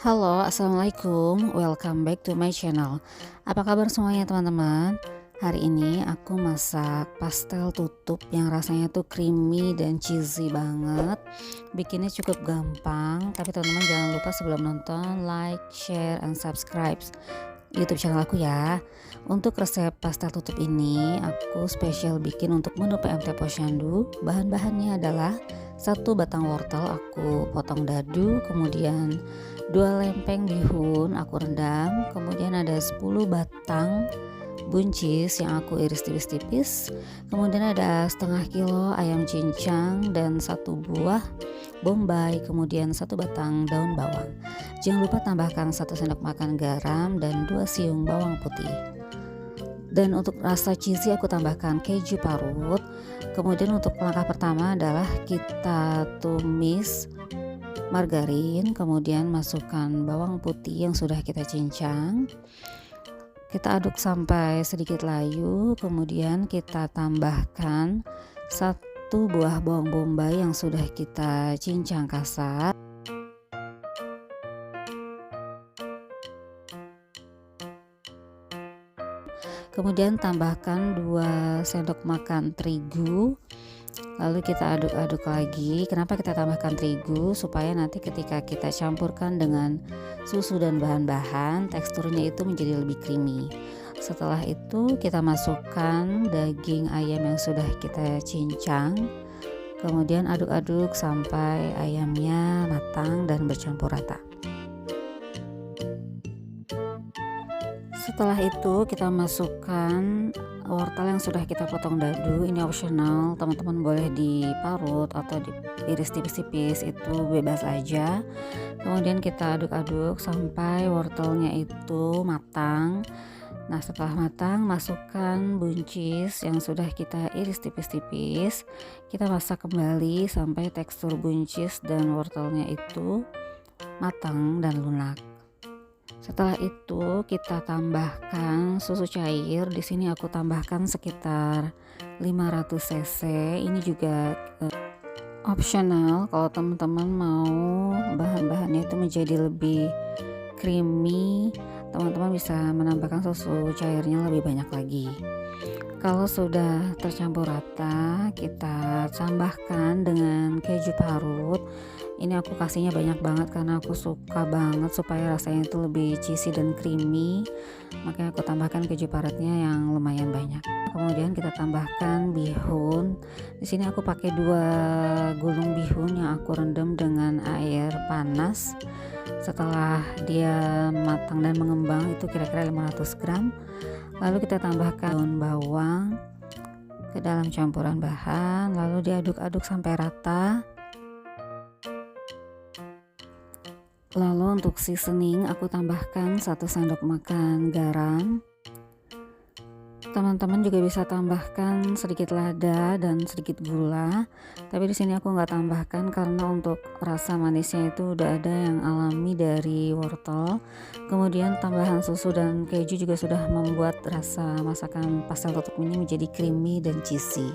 Halo, assalamualaikum. Welcome back to my channel. Apa kabar semuanya, teman-teman? Hari ini aku masak pastel tutup yang rasanya tuh creamy dan cheesy banget. Bikinnya cukup gampang, tapi teman-teman jangan lupa sebelum nonton like, share, and subscribe YouTube channel aku ya. Untuk resep pastel tutup ini aku spesial bikin untuk menu PMT Posyandu. Bahan-bahannya adalah 1 batang wortel aku potong dadu, kemudian 2 lempeng bihun aku rendam, kemudian ada 10 batang buncis yang aku iris tipis-tipis, kemudian ada setengah kilo ayam cincang dan 1 buah bombay, kemudian 1 batang daun bawang. Jangan lupa tambahkan 1 sendok makan garam dan 2 siung bawang putih. Dan untuk rasa cheesy aku tambahkan keju parut. Kemudian untuk langkah pertama adalah kita tumis margarin, kemudian masukkan bawang putih yang sudah kita cincang. Kita aduk sampai sedikit layu, kemudian kita tambahkan 1 buah bawang bombay yang sudah kita cincang kasar. Kemudian tambahkan 2 sendok makan terigu. Lalu kita aduk-aduk lagi. Kenapa kita tambahkan terigu? Supaya nanti ketika kita campurkan dengan susu dan bahan-bahan, teksturnya itu menjadi lebih creamy. Setelah itu kita masukkan daging ayam yang sudah kita cincang. Kemudian aduk-aduk sampai ayamnya matang dan bercampur rata. Setelah itu kita masukkan wortel yang sudah kita potong dadu. Ini optional, teman-teman boleh diparut atau diiris tipis-tipis, itu bebas aja. Kemudian kita aduk-aduk sampai wortelnya itu matang. Nah, setelah matang masukkan buncis yang sudah kita iris tipis-tipis. Kita masak kembali sampai tekstur buncis dan wortelnya itu matang dan lunak. Setelah itu kita tambahkan susu cair. Di sini aku tambahkan sekitar 500 cc. Ini juga optional. Kalau teman-teman mau bahan-bahannya itu menjadi lebih creamy, teman-teman bisa menambahkan susu cairnya lebih banyak lagi. Kalau sudah tercampur rata, kita tambahkan dengan keju parut. Ini aku kasihnya banyak banget karena aku suka banget supaya rasanya itu lebih cheesy dan creamy. Makanya aku tambahkan keju parutnya yang lumayan banyak. Kemudian kita tambahkan bihun. Di sini aku pakai 2 gulung bihun yang aku rendam dengan air panas. Setelah dia matang dan mengembang itu kira-kira 500 gram. Lalu kita tambahkan daun bawang ke dalam campuran bahan, lalu diaduk-aduk sampai rata. Lalu untuk seasoning aku tambahkan 1 sendok makan garam. Teman-teman juga bisa tambahkan sedikit lada dan sedikit gula. Tapi di sini aku nggak tambahkan karena untuk rasa manisnya itu udah ada yang alami dari wortel. Kemudian tambahan susu dan keju juga sudah membuat rasa masakan pastel tutup ini menjadi creamy dan cheesy.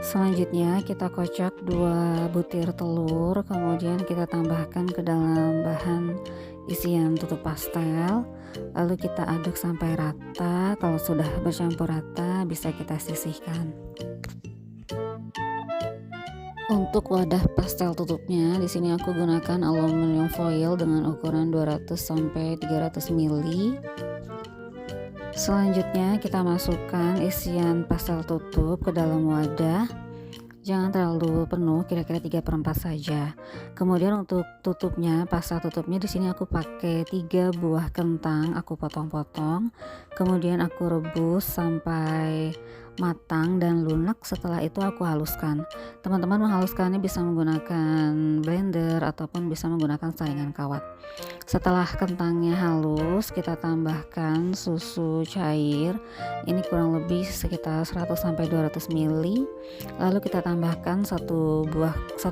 Selanjutnya kita kocok 2 butir telur, kemudian kita tambahkan ke dalam bahan isian tutup pastel, lalu kita aduk sampai rata. Kalau sudah bercampur rata bisa kita sisihkan. Untuk wadah pastel tutupnya di sini aku gunakan aluminium foil dengan ukuran 200 sampai 300 ml. Selanjutnya kita masukkan isian pastel tutup ke dalam wadah. Jangan terlalu penuh, kira-kira 3/4 saja. Kemudian untuk tutupnya, pastel tutupnya di sini aku pakai 3 buah kentang, aku potong-potong. Kemudian aku rebus sampai matang dan lunak. Setelah itu aku haluskan. Teman-teman menghaluskannya bisa menggunakan blender ataupun bisa menggunakan saringan kawat. Setelah kentangnya halus, kita tambahkan susu cair. Ini kurang lebih sekitar 100 sampai 200 ml. Lalu kita tambahkan 1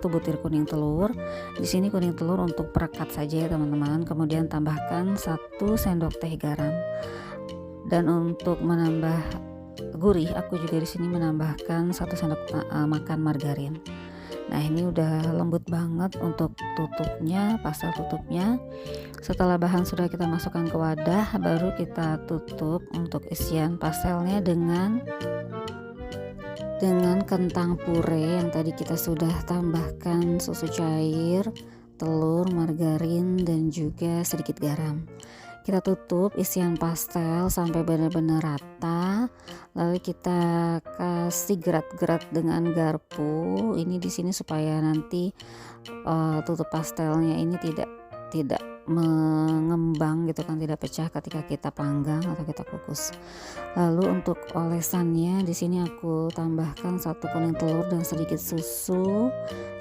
butir kuning telur. Di sini kuning telur untuk perekat saja ya teman-teman. Kemudian tambahkan 1 sendok teh garam. Dan untuk menambah gurih, aku juga di sini menambahkan 1 sendok makan margarin. Nah, ini udah lembut banget untuk tutupnya, pastel tutupnya. Setelah bahan sudah kita masukkan ke wadah, baru kita tutup untuk isian pastelnya dengan kentang pure yang tadi kita sudah tambahkan susu cair, telur, margarin, dan juga sedikit garam. Kita tutup isian pastel sampai benar-benar rata, lalu kita kasih gerat-gerat dengan garpu. Ini di sini supaya nanti tutup pastelnya ini tidak mengembang gitu kan, tidak pecah ketika kita panggang atau kita kukus. Lalu untuk olesannya di sini aku tambahkan 1 kuning telur dan sedikit susu,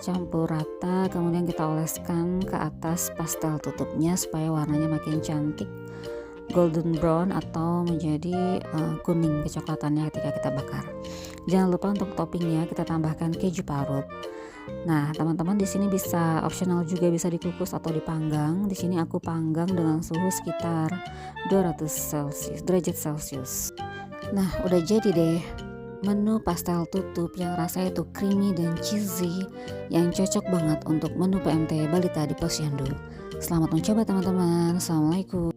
campur rata, kemudian kita oleskan ke atas pastel tutupnya supaya warnanya makin cantik, golden brown atau menjadi kuning kecoklatannya ketika kita bakar. Jangan lupa untuk toppingnya kita tambahkan keju parut. Nah, teman-teman di sini bisa opsional juga, bisa dikukus atau dipanggang. Di sini aku panggang dengan suhu sekitar 200 derajat Celcius. Nah, udah jadi deh menu pastel tutup yang rasanya itu creamy dan cheesy, yang cocok banget untuk menu PMT Balita di Posyandu. Selamat mencoba teman-teman. Assalamualaikum.